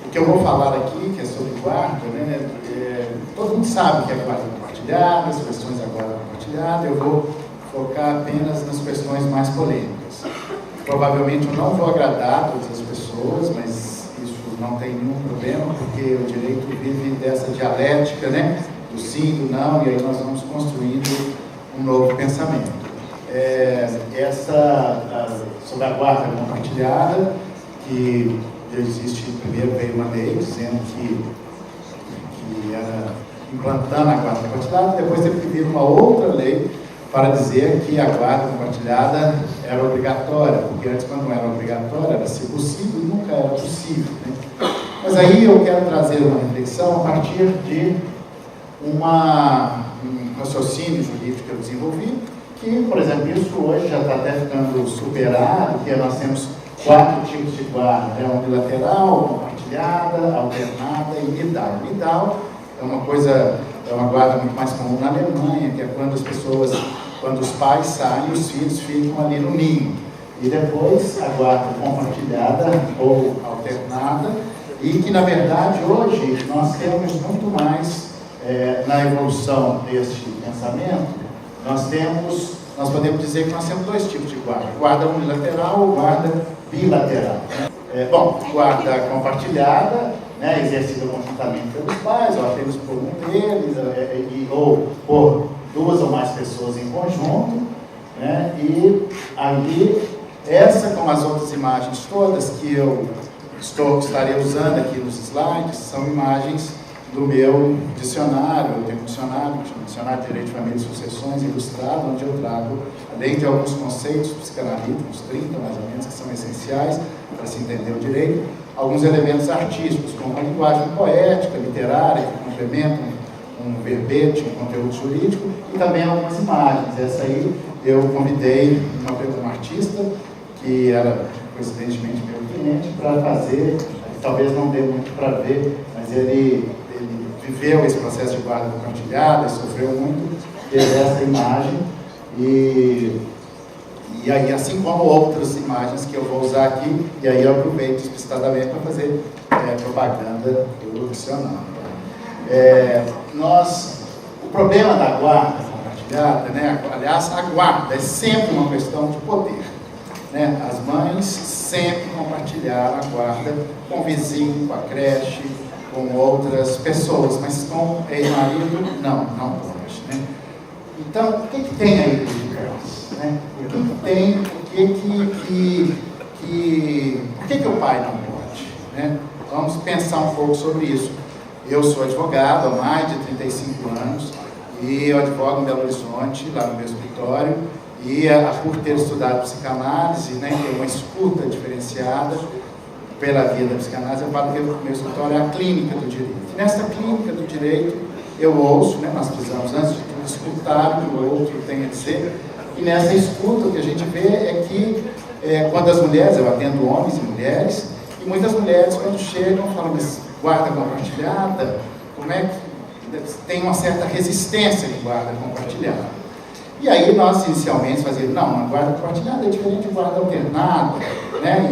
O que eu vou falar aqui, que é sobre guarda, né, todo mundo sabe que é guarda compartilhada, as questões da guarda compartilhada. Eu vou focar apenas nas questões mais polêmicas. Provavelmente eu não vou agradar todas as pessoas, mas isso não tem nenhum problema, porque o direito vive dessa dialética, né, do sim, do não, e aí nós vamos construindo um novo pensamento. Sobre a guarda compartilhada, que existe, primeiro veio uma lei dizendo que era implantando a guarda compartilhada, depois teve que vir uma outra lei para dizer que a guarda compartilhada era obrigatória, porque antes, quando não era obrigatória, era se possível e nunca era possível, né? Mas aí eu quero trazer uma reflexão a partir de um raciocínio jurídico que eu desenvolvi, que, por exemplo, isso hoje já está até ficando superado, que nós temos 4 tipos de guarda, unilateral, compartilhada, alternada e nidal. Nidal é uma guarda muito mais comum na Alemanha, que é quando os pais saem, os filhos ficam ali no ninho. E depois a guarda compartilhada ou alternada, e que, na verdade, hoje nós temos muito mais, na evolução deste pensamento, nós podemos dizer que nós temos 2 tipos de guarda: guarda unilateral ou guarda bilateral. Guarda compartilhada, né, exercida conjuntamente pelos pais, ou apenas por um deles, ou por 2 ou mais pessoas em conjunto, né, e ali, essa, como as outras imagens todas que eu estarei usando aqui nos slides, são imagens do meu dicionário. Eu tenho um dicionário de Direito de Família e Sucessões ilustrado, onde eu trago, além de alguns conceitos psicanalíticos, 30 mais ou menos, que são essenciais para se entender o direito, alguns elementos artísticos, como a linguagem poética, literária, que complementam um verbete, um conteúdo jurídico, e também algumas imagens. Essa aí eu convidei uma artista, que era coincidentemente meu cliente, para fazer, talvez não dê muito para ver, mas ele viveu esse processo de guarda compartilhada e sofreu muito, fez essa imagem, e aí, assim como outras imagens que eu vou usar aqui, e aí eu aproveito explicitadamente para fazer propaganda do dicionário. O problema da guarda compartilhada, né, aliás, a guarda é sempre uma questão de poder, né? As mães sempre compartilharam a guarda com o vizinho, com a creche, com outras pessoas, mas com ex-marido, não pode, né? Então, o que tem aí de diferença, né? Por que o pai não pode, né? Vamos pensar um pouco sobre isso. Eu sou advogado há mais de 35 anos e eu advogo em Belo Horizonte, lá no meu escritório, e por ter estudado psicanálise, né, ter uma escuta diferenciada pela via da psicanálise, eu falo que o meu escritório é a clínica do direito. Nessa clínica do direito, eu ouço, né, nós precisamos, antes de tudo, escutar o que o outro tem a dizer, e nessa escuta o que a gente vê é que, quando as mulheres, eu atendo homens e mulheres, e muitas mulheres, quando chegam, falam, mas guarda compartilhada, como é que tem uma certa resistência de guarda compartilhada? E aí nós inicialmente fazíamos, não, a guarda compartilhada é diferente de guarda alternada, né?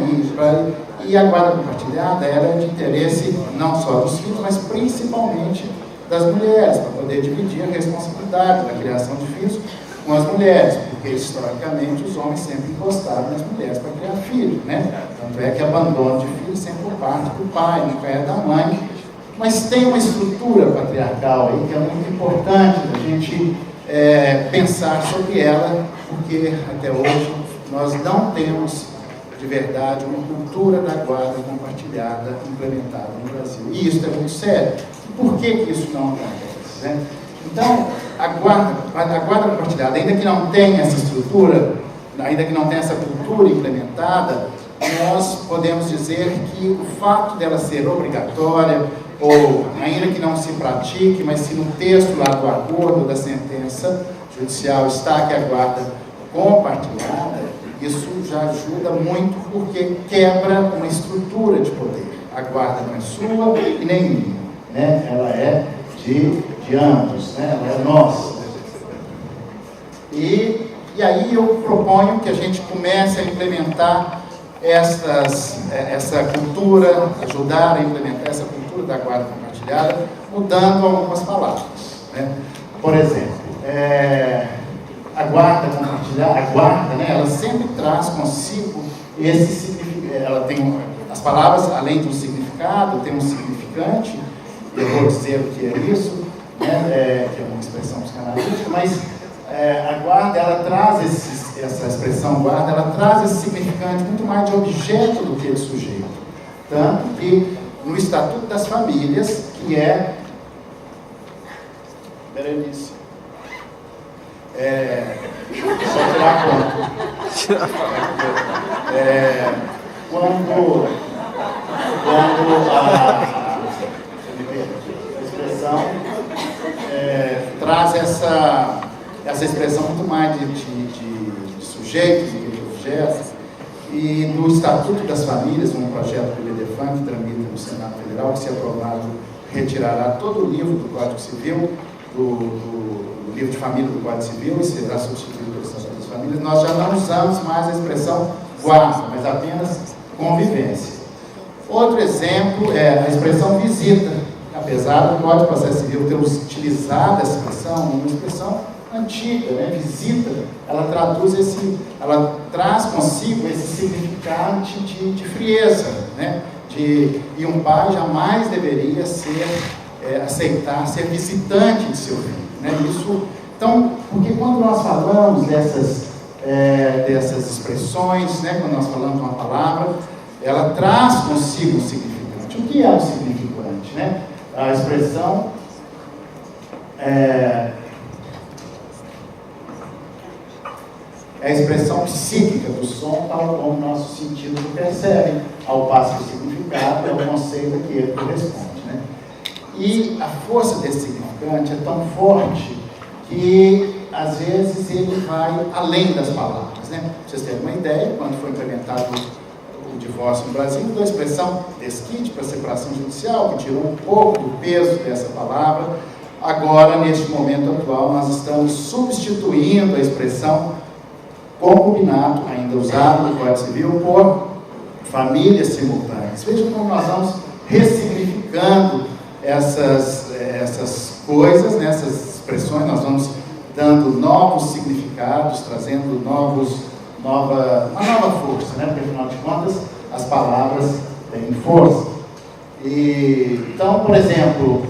E a guarda compartilhada era de interesse não só dos filhos, mas principalmente das mulheres, para poder dividir a responsabilidade da criação de filhos com as mulheres, porque historicamente os homens sempre encostaram nas mulheres para criar filhos, né? Tanto é que abandono de filhos sempre por parte do pai, nunca é da mãe. Mas tem uma estrutura patriarcal aí que é muito importante a gente pensar sobre ela, porque até hoje nós não temos de verdade uma cultura da guarda compartilhada implementada no Brasil. E isso é muito sério. E por que isso não acontece, né? Então, a guarda compartilhada, ainda que não tenha essa estrutura, ainda que não tenha essa cultura implementada, nós podemos dizer que o fato dela ser obrigatória, ou ainda que não se pratique, mas se no texto lá do acordo da sentença judicial está que a guarda compartilhada, isso já ajuda muito, porque quebra uma estrutura de poder. A guarda não é sua e nem minha, né? Ela é de ambos, né? Ela é nossa. E aí eu proponho que a gente comece a implementar essa cultura, ajudar a implementar essa cultura da guarda compartilhada, mudando algumas palavras, né? Por exemplo, a guarda compartilhada, né, ela sempre traz consigo esse significado. Ela tem as palavras, além do significado, tem um significante. Eu vou dizer o que é isso, né, que é uma expressão psicanalítica, mas a guarda, ela traz essa expressão guarda, ela traz esse significante muito mais de objeto do que de sujeito. Tanto que no Estatuto das Famílias, que é... Berenice. Só tirar a conta. Quando a expressão traz essa expressão muito mais de sujeito do que de objeto, e no Estatuto das Famílias, um projeto do IBDFAN que tramita no Senado Federal, que se aprovado retirará todo o livro do Código Civil, do livro de família do Código Civil, e será substituído pelo Estatuto das Famílias. Nós já não usamos mais a expressão guarda, mas apenas convivência. Outro exemplo é a expressão visita. Apesar do Código de Processo Civil ter utilizado essa expressão, uma expressão antiga, né? Visita, ela traz consigo esse significado de frieza, né? E um pai jamais deveria aceitar ser visitante de seu filho, né? Então, porque quando nós falamos dessas expressões, né? Quando nós falamos uma palavra, ela traz consigo um significante. O que é um significante, né? A expressão é a expressão psíquica do som, tal como nossos sentidos o percebem, ao passo que o significado é o conceito a que ele corresponde, né? E a força desse significante é tão forte que, às vezes, ele vai além das palavras, né? Pra vocês terem uma ideia, quando foi implementado o divórcio no Brasil, da expressão desquite para separação judicial, que tirou um pouco do peso dessa palavra. Agora, neste momento atual, nós estamos substituindo a expressão concubinato, ainda usado no Código Civil, por famílias simultâneas. Vejam como nós vamos ressignificando essas coisas, né, essas expressões, nós vamos dando novos significados, trazendo uma nova força, né? Porque, afinal de contas, as palavras têm força. Então, por exemplo,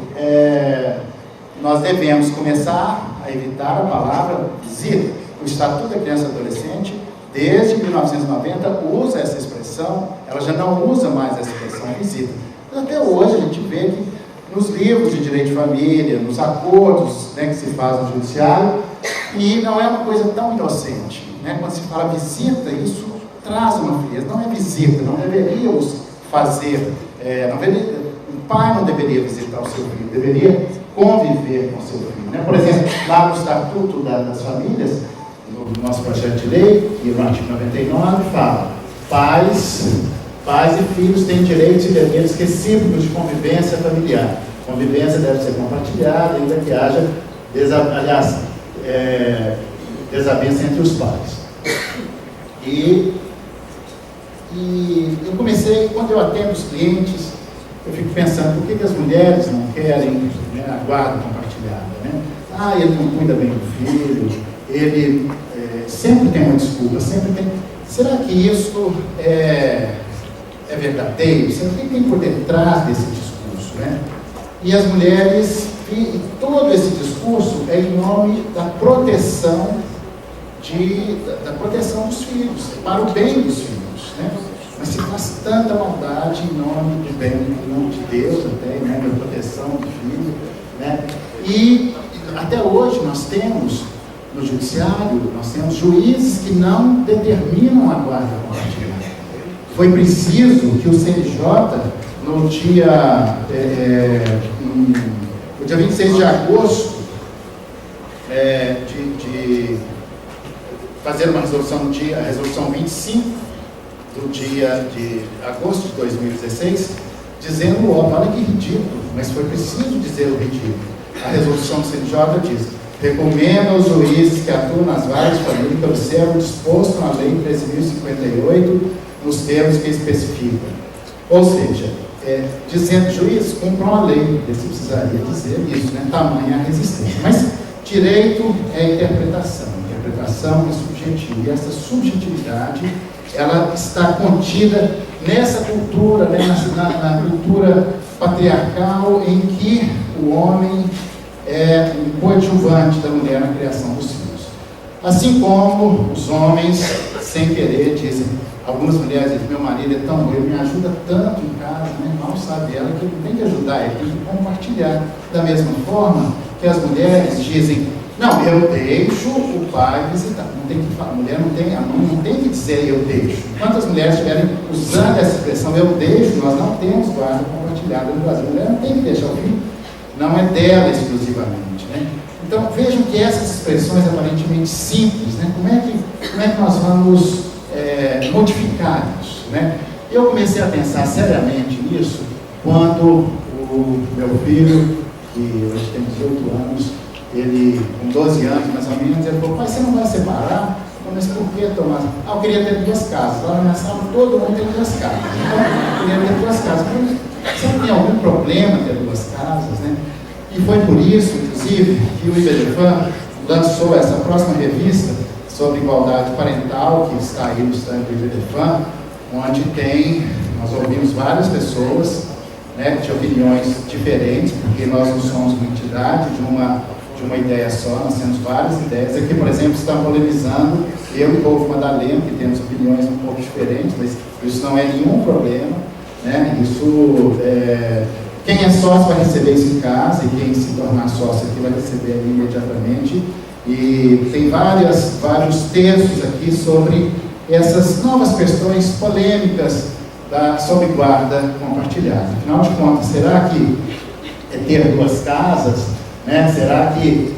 nós devemos começar a evitar a palavra visita. O Estatuto da Criança e Adolescente, desde 1990, usa essa expressão, ela já não usa mais essa expressão visita. Mas até hoje a gente vê que nos livros de direito de família, nos acordos, né, que se faz no judiciário, e não é uma coisa tão inocente, né? Quando se fala visita, isso traz uma frieza. Não é visita, não deveríamos fazer, o pai não deveria visitar o seu filho, deveria conviver com o seu filho, né? Por exemplo, lá no Estatuto das Famílias, no nosso projeto de lei, e no artigo 99, fala: pais e filhos têm direitos e deveres recíprocos de convivência familiar. Convivência deve ser compartilhada, ainda que haja desavença entre os pais. E eu comecei, quando eu atendo os clientes, eu fico pensando, por que as mulheres não querem, né, a guarda compartilhada, né? Ele não cuida bem do filho, ele sempre tem uma desculpa, sempre tem... Será que isso é verdadeiro? Será que tem por detrás desse discurso, né? E as mulheres, e todo esse discurso é em nome da proteção dos filhos, para o bem dos filhos, né? Mas se faz tanta maldade em nome do bem, em nome de Deus até, né, da proteção do filho, né? E até hoje nós temos no judiciário, nós temos juízes que não determinam a guarda compartilhada. Foi preciso que o CNJ, no dia 26 de agosto, de fazer uma resolução, a resolução 25, do dia de agosto de 2016, dizendo, olha que ridículo, mas foi preciso dizer o ridículo. A resolução do CNJ diz: recomenda aos juízes que atuam nas várias famílias que observam o disposto na Lei 13.058, nos termos que especifica. Ou seja, dizendo juiz, cumpram a lei, você precisaria dizer isso, né? Tamanha a resistência. Mas direito é interpretação é subjetivo, e essa subjetividade, ela está contida nessa cultura, né? na cultura patriarcal, em que o homem é um coadjuvante da mulher na criação dos filhos. Assim como os homens, sem querer, dizem, algumas mulheres dizem, meu marido é tão bom, ele me ajuda tanto em casa, né? Mal sabe ela que ele tem que ajudar, ele tem que compartilhar. Da mesma forma que as mulheres dizem, não, eu deixo o pai visitar. Não tem que falar, a mulher a mãe não tem que dizer eu deixo. Quantas mulheres estiverem usando essa expressão eu deixo, nós não temos guarda compartilhada no Brasil. A mulher não tem que deixar o filho, não é dela exclusivamente, né? Então vejam que essas expressões aparentemente simples, né? Como é que nós vamos modificar isso, né? Eu comecei a pensar seriamente nisso quando o meu filho, que hoje tem 18 anos, ele, com 12 anos mais ou menos, ele falou, pai, você não vai separar? Eu falei, mas por que, Tomás? Eu queria ter 2 casas. Lá na minha sala todo mundo tem 2 casas. Então, eu queria ter 2 casas. Você não tem algum problema ter 2 casas, né? E foi por isso, inclusive, que o IBDFAN lançou essa próxima revista sobre igualdade parental, que está aí no stand do IBDFAN, onde nós ouvimos várias pessoas, né, de opiniões diferentes, porque nós não somos uma entidade de uma ideia só, nós temos várias ideias. Aqui, por exemplo, estamos polemizando, eu e o Rodolfo Madalena, que temos opiniões um pouco diferentes, mas isso não é nenhum problema, né? Quem é sócio vai receber isso em casa, e quem se tornar sócio aqui vai receber imediatamente. E tem vários textos aqui sobre essas novas questões polêmicas sobre guarda compartilhada. Afinal de contas, será que ter 2 casas, né? Será que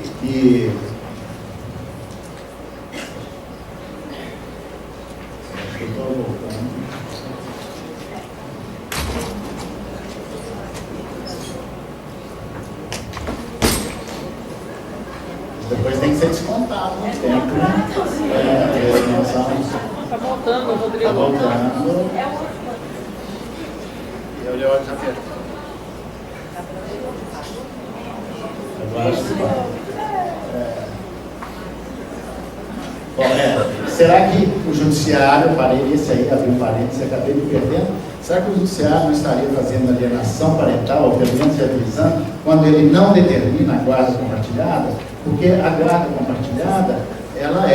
depois tem que ser descontado no tempo, né? Tá voltando, Rodrigo. Tá voltando. Eu olhei já perto. Será que o judiciário, esse aí abriu um parênteses, acabei me perdendo, será que o judiciário não estaria fazendo alienação parental, ou pelo menos revisando, quando ele não determina a guarda compartilhada? Porque a guarda compartilhada, ela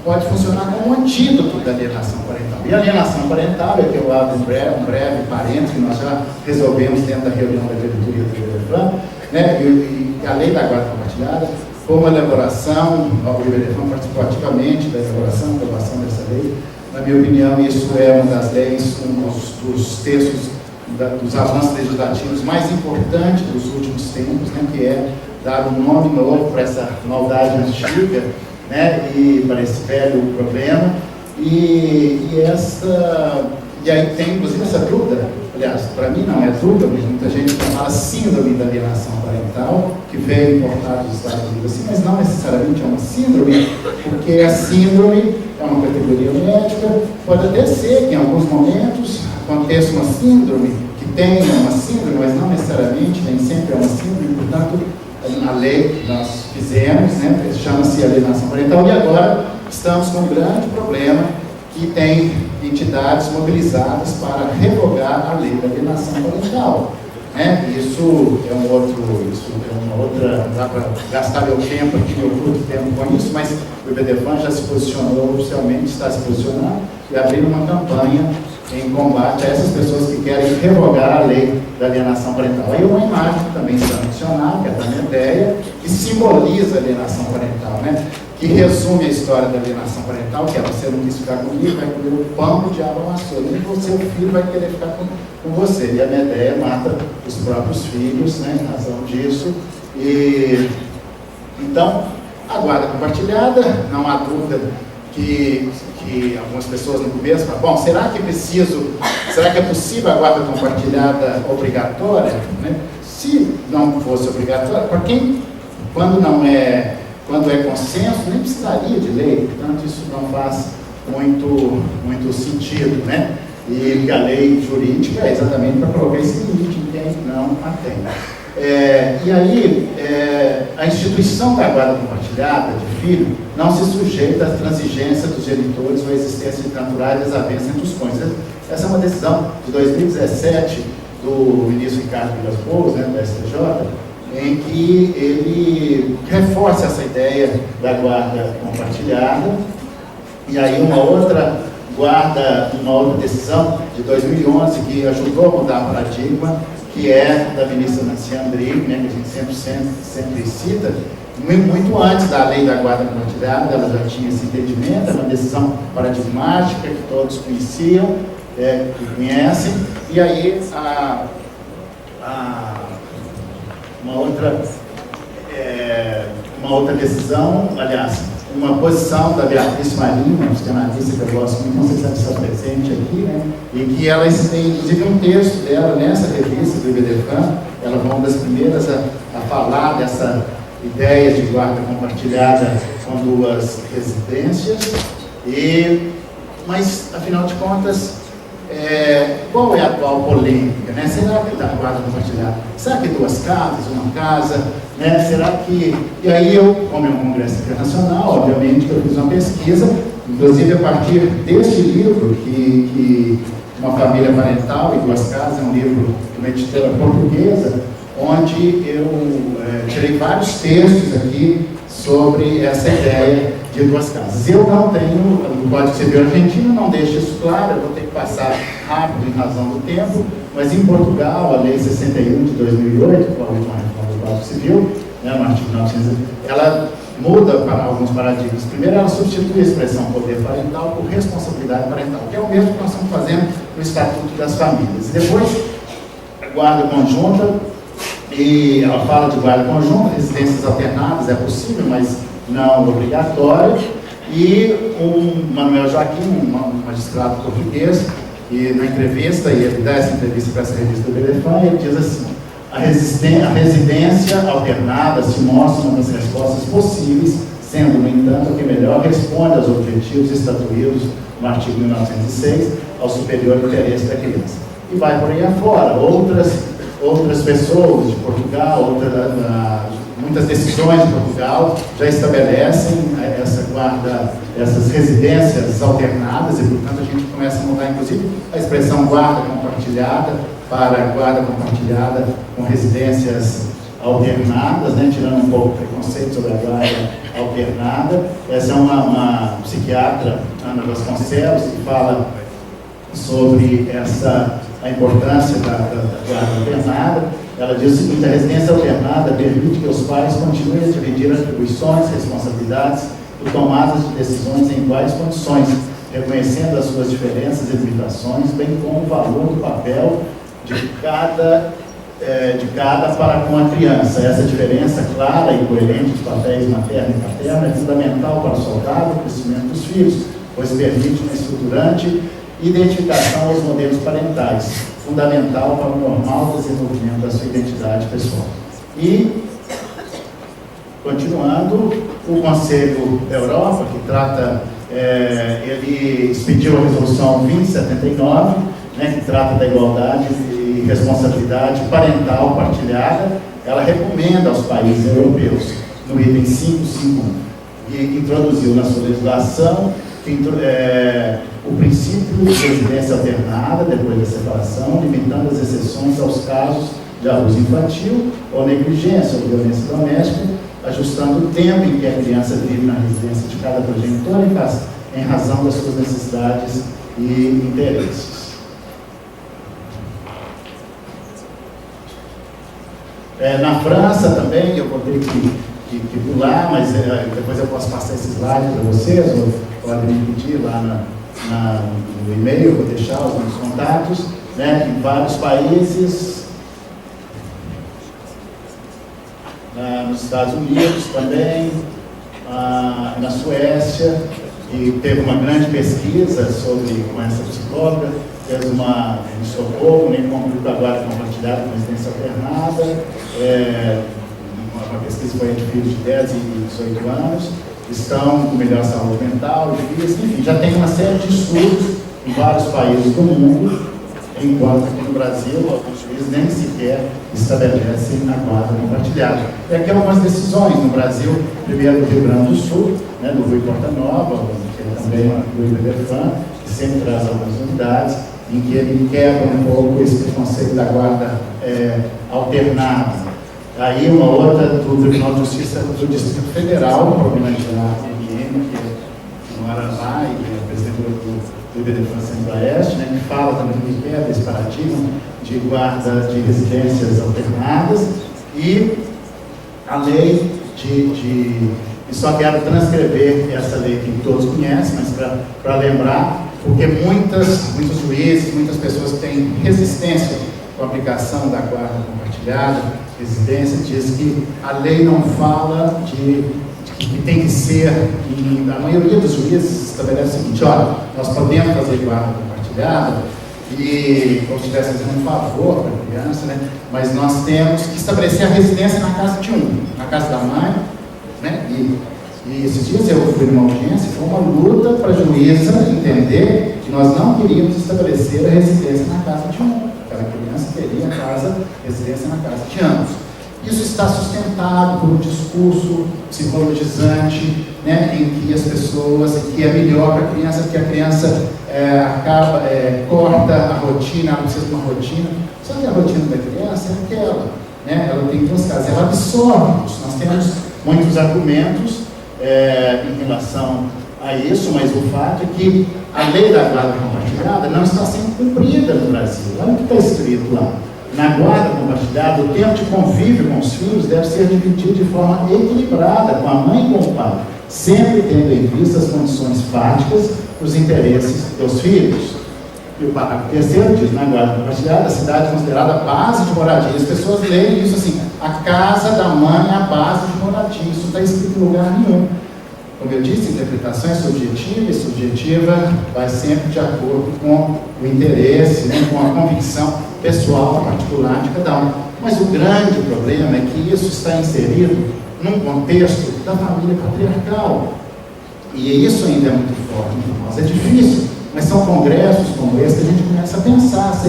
pode funcionar como um antídoto da alienação parental. E a alienação parental, que eu abro um breve parênteses, que nós já resolvemos dentro da reunião da diretoria do IBDFAN, né? E a lei da guarda compartilhada foi uma elaboração, o IBDFAN participou ativamente da aprovação dessa lei. Na minha opinião, isso é uma das leis, dos textos, dos avanços legislativos mais importantes dos últimos tempos, né? Que é dar um nome novo para essa maldade antiga, né? E para esse velho problema. E aí tem, inclusive, essa dúvida, aliás, para mim não é dúvida, mas muita gente fala síndrome da alienação parental, que veio importada dos Estados Unidos assim, mas não necessariamente é uma síndrome, porque a síndrome é uma categoria médica, pode até ser que em alguns momentos aconteça uma síndrome, que tenha uma síndrome, mas não necessariamente, nem sempre é uma síndrome, portanto, na lei que nós fizemos, né, chama-se alienação parental, e agora estamos com um grande problema, que tem entidades mobilizadas para revogar a lei da alienação parental, né? Isso é uma outra, não dá para gastar meu tempo aqui, meu curto tempo com isso, mas o IBDFAN já se posicionou oficialmente, está se posicionando e abrindo uma campanha em combate a essas pessoas que querem revogar a lei da alienação parental. Aí uma imagem que também está no dicionário, que é da minha ideia, que simboliza a alienação parental, né? Que resume a história da alienação parental, que é você não quis ficar comigo, vai comer o pão que o diabo amassou, nem você, o filho, vai querer ficar com você. E a minha ideia mata os próprios filhos, né, em razão disso. E então, a guarda compartilhada, não há dúvida que algumas pessoas no começo falam, bom, será que é possível a guarda compartilhada obrigatória? Né? Se não fosse obrigatória, para quem, quando é consenso, nem precisaria de lei, portanto isso não faz muito sentido, né? E a lei jurídica é exatamente para colocar esse limite em quem não a tem. E aí, a instituição da guarda compartilhada de filho não se sujeita à transigência dos genitores ou à existência de naturais desavenças entre os cônjuges. Essa é uma decisão de 2017 do ministro Ricardo Vilas Boas, né, da STJ, em que ele reforça essa ideia da guarda compartilhada. E aí uma outra decisão de 2011 que ajudou a mudar o paradigma, que é da ministra Nancy Andrighi, né, que a gente sempre cita, muito antes da lei da guarda compartilhada, ela já tinha esse entendimento, é uma decisão paradigmática que todos conheciam, que conhecem, e aí uma outra decisão, aliás, uma posição da Beatriz Marinho, uma psicanalista que eu gosto muito, não sei se ela está presente aqui, né? E que ela tem, inclusive, um texto dela nessa revista do IBDFAN, ela foi uma das primeiras a falar dessa ideia de guarda compartilhada com duas residências, mas, afinal de contas, qual é a atual polêmica, né? Será que da guarda compartilhada? Será que duas casas, uma casa, né? Será que... E aí eu, como é um congresso internacional, obviamente que eu fiz uma pesquisa, inclusive a partir deste livro, que Uma Família Parental e Duas Casas, é um livro de uma editora portuguesa, onde eu tirei vários textos aqui sobre essa ideia de duas casas. Eu não tenho, o Código Civil argentino não deixa isso claro, eu vou ter que passar rápido em razão do tempo, mas em Portugal, a Lei 61 de 2008, que é a última reforma do Código Civil, né, no artigo 900, ela muda para alguns paradigmas. Primeiro, ela substitui a expressão poder parental por responsabilidade parental, que é o mesmo que nós estamos fazendo no Estatuto das Famílias. Depois, a guarda conjunta, e ela fala de guarda conjunta, residências alternadas é possível, mas não obrigatório. E o Manuel Joaquim, um magistrado português, e na entrevista, e ele dá essa entrevista para essa revista do Elefant, ele diz assim: a residência alternada se mostra uma das respostas possíveis, sendo, no entanto, a que melhor responde aos objetivos estatuídos no artigo 1906, ao superior interesse da criança. E vai por aí afora. Outras pessoas de Portugal, muitas decisões de Portugal já estabelecem essas residências alternadas, e, portanto, a gente começa a mudar, inclusive, a expressão guarda compartilhada para guarda compartilhada com residências alternadas, né, tirando um pouco o preconceito sobre a guarda alternada. Essa é uma psiquiatra, Ana Vasconcelos, que fala sobre a importância da guarda alternada. Ela diz o seguinte: a residência alternada permite que os pais continuem a dividir atribuições, responsabilidades e tomadas de decisões em iguais condições, reconhecendo as suas diferenças e limitações, bem como o valor do papel de cada para com a criança. Essa diferença clara e coerente de papéis materno e paterno é fundamental para o saudável crescimento dos filhos, pois permite uma estruturante identificação aos modelos parentais, fundamental para o normal desenvolvimento da sua identidade pessoal. E, continuando, o Conselho da Europa, que trata, ele expediu a resolução 2079, né, que trata da igualdade e responsabilidade parental partilhada. Ela recomenda aos países europeus, no item 551, e introduziu na sua legislação o princípio de residência alternada depois da separação, limitando as exceções aos casos de abuso infantil ou negligência ou violência doméstica, ajustando o tempo em que a criança vive na residência de cada progenitor em razão das suas necessidades e interesses. Na França também, eu vou ter que pular, mas depois eu posso passar esse slide para vocês, ou podem me pedir lá no e-mail, eu vou deixar os meus contatos, né, em vários países, nos Estados Unidos também, na Suécia, e teve uma grande pesquisa com essa psicóloga, fez em Estocolmo, nem concluiu agora compartilhada com residência alternada, uma pesquisa foi entre filhos de 10 e 18 anos, estão com melhor saúde mental, enfim, já tem uma série de estudos em vários países do mundo, enquanto aqui no Brasil, alguns juízes nem sequer estabelecem a guarda compartilhada. E aqui algumas decisões no Brasil, primeiro do Rio Grande do Sul, né, do Rui Portanova, que é também do Iberfan, que sempre traz algumas novidades, em que ele quebra um pouco esse preconceito da guarda alternada. Aí uma outra do Tribunal de Justiça do Distrito Federal, o problema de AMM, que mora lá e que é presidente do Iberfan Centro-Oeste, né, que fala também que quebra esse paradigma de guarda de residências alternadas, e a lei e só quero transcrever essa lei que todos conhecem, mas para lembrar, porque muitos juízes, muitas pessoas que têm resistência com a aplicação da guarda compartilhada, residência, diz que a lei não fala de que tem que ser, e a maioria dos juízes estabelece o seguinte: olha, nós podemos fazer guarda compartilhada, e como se estivesse fazendo um favor para a criança, né? Mas nós temos que estabelecer a residência na casa de na casa da mãe, né? E esses dias eu fui numa audiência, foi uma luta para a juíza entender que nós não queríamos estabelecer a residência na casa de aquela criança teria residência na casa de ambos. Isso está sustentado por um discurso psicologizante, né, em que as pessoas, que é melhor para a criança, porque a criança corta a rotina, ela precisa de uma rotina. Só que a rotina da criança é aquela, né, ela tem duas casas, ela absorve isso. Nós temos muitos argumentos em relação a isso, mas o fato é que a lei da guarda compartilhada não está sendo cumprida no Brasil. Olha o que está escrito lá. Na guarda compartilhada, o tempo de convívio com os filhos deve ser dividido de forma equilibrada com a mãe e com o pai, sempre tendo em vista as condições fáticas, os interesses dos filhos. E o parágrafo terceiro diz: na guarda compartilhada, a cidade é considerada a base de moradia. As pessoas leem isso assim: a casa da mãe é a base de moradia. Isso não está escrito em lugar nenhum. Como eu disse, a interpretação é subjetiva, e subjetiva vai sempre de acordo com o interesse, né, com a convicção pessoal, particular de cada um. Mas o grande problema é que isso está inserido num contexto da família patriarcal. E isso ainda é muito forte para nós. É difícil, mas são congressos como esse que a gente começa a pensar.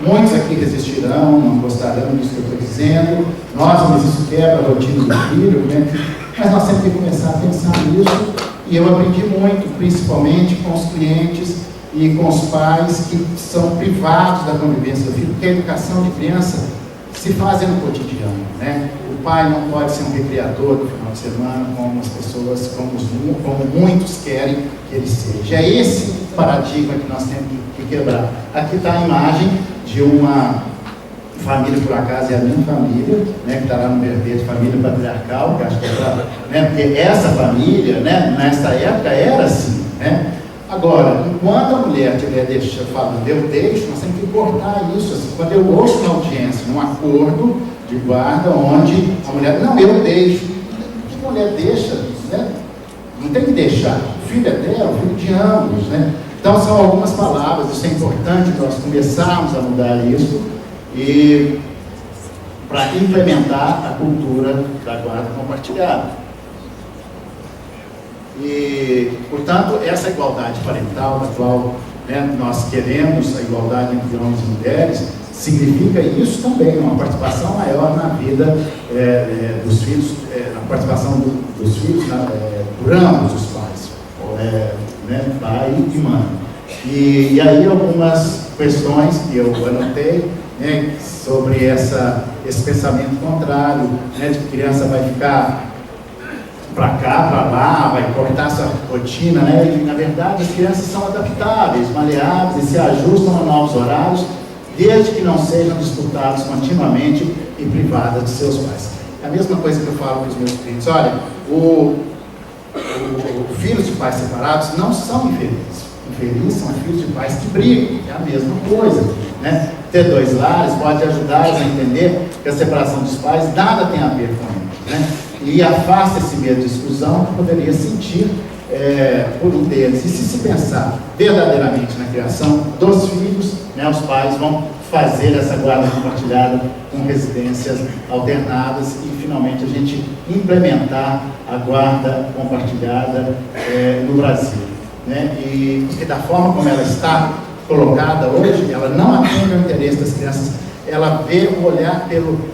Muitos aqui resistirão, não gostarão disso que eu estou dizendo. Nossa, mas isso quebra a rotina do filho, né? Mas nós temos que começar a pensar nisso, e eu aprendi muito, principalmente com os clientes e com os pais que são privados da convivência do filho, porque a educação de criança se faz no cotidiano, né? O pai não pode ser um recreador no final de semana, como as pessoas, como muitos querem que ele seja. É esse paradigma que nós temos que quebrar. Aqui está a imagem de uma família, por acaso é a minha família, né, que está lá no verbete, família patriarcal, que acho que né, porque essa família, né, nessa época era assim, né? Agora, enquanto a mulher estiver falando, eu deixo, nós temos que cortar isso. Assim, quando eu ouço na audiência, num acordo de guarda, onde a mulher, não, eu deixo. O que a mulher deixa, né? Não tem que deixar. O filho é dela, o filho de ambos, né? Então, são algumas palavras, isso é importante nós começarmos a mudar isso, e para implementar a cultura da guarda compartilhada. E, portanto, essa igualdade parental, da qual, né, nós queremos, a igualdade entre homens e mulheres, significa isso também, uma participação maior na vida dos filhos, a participação dos filhos por ambos os pais, né, pai e mãe. E aí algumas questões que eu anotei, né, sobre esse pensamento contrário, né, de que a criança vai ficar para cá, para lá, vai cortar sua rotina, né? E, na verdade, as crianças são adaptáveis, maleáveis e se ajustam a novos horários, desde que não sejam disputados continuamente e privadas de seus pais. É a mesma coisa que eu falo para os meus clientes: olha, filhos de pais separados não são infelizes. Infelizes são filhos de pais que brigam, é a mesma coisa, né? Ter dois lares pode ajudá-los a entender que a separação dos pais nada tem a ver com eles, né? E afasta esse medo de exclusão que poderia sentir por um deles. E se pensar verdadeiramente na criação dos filhos, né, os pais vão fazer essa guarda compartilhada com residências alternadas e, finalmente, a gente implementar a guarda compartilhada no Brasil, né? E porque da forma como ela está colocada hoje, ela não atende ao interesse das crianças, ela vê o olhar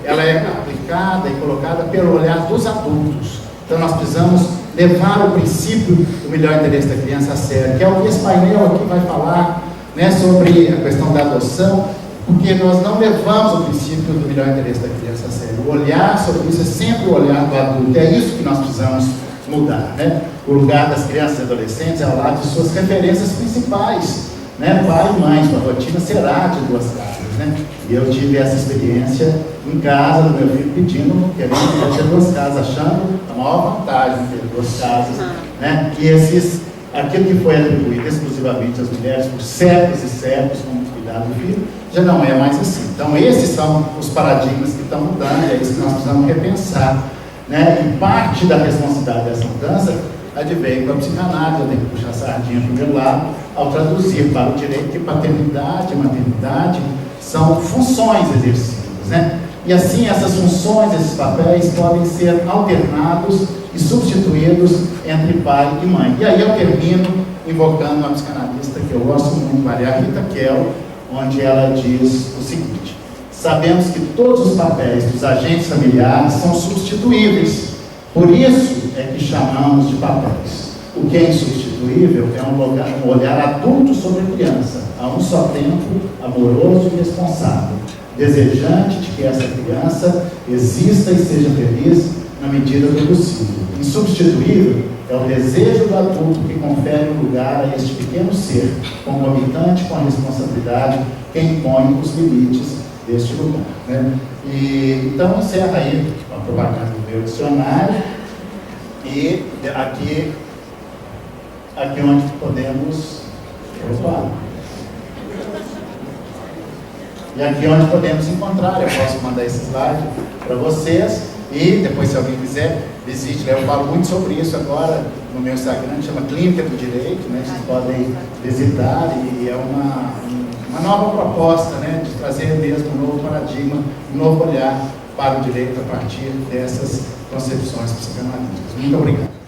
ela é aplicada e colocada pelo olhar dos adultos. Então nós precisamos levar o princípio do melhor interesse da criança a sério, que é o que esse painel aqui vai falar, né, sobre a questão da adoção, porque nós não levamos o princípio do melhor interesse da criança a sério. O olhar sobre isso é sempre o olhar do adulto, é isso que nós precisamos mudar, né? O lugar das crianças e adolescentes é ao lado de suas referências principais, né? Pai e mãe, sua rotina será de duas casas, né? E eu tive essa experiência em casa, do meu filho pedindo, querendo ter duas casas, achando a maior vantagem de ter duas casas, né? Que aquilo que foi atribuído exclusivamente às mulheres por séculos e séculos como cuidado do filho, já não é mais assim. Então esses são os paradigmas que estão mudando, e é isso que nós precisamos repensar, né? E parte da responsabilidade dessa mudança advém com a psicanálise. Eu tenho que puxar a sardinha para o meu lado, ao traduzir para o direito que paternidade e maternidade são funções exercidas, né? E assim essas funções, esses papéis podem ser alternados e substituídos entre pai e mãe. E aí eu termino invocando uma psicanalista que eu gosto muito, Maria Rita Kell, onde ela diz o seguinte: sabemos que todos os papéis dos agentes familiares são substituíveis, por isso é que chamamos de papéis. O que é insubstituível é um olhar adulto sobre a criança, a um só tempo amoroso e responsável, desejante de que essa criança exista e seja feliz na medida do possível. Insubstituível é o desejo do adulto que confere um lugar a este pequeno ser, concomitante com a responsabilidade que impõe os limites deste lugar, né? E então encerra aí a propaganda do meu dicionário, e aqui onde podemos e aqui onde podemos encontrar. Eu posso mandar esse slide para vocês, e depois, se alguém quiser, visite. Eu falo muito sobre isso agora no meu Instagram, que chama Clínica do Direito, né? Vocês podem visitar, e é uma nova proposta, né, de trazer mesmo um novo paradigma, um novo olhar para o direito a partir dessas concepções psicanalíticas. Muito obrigado.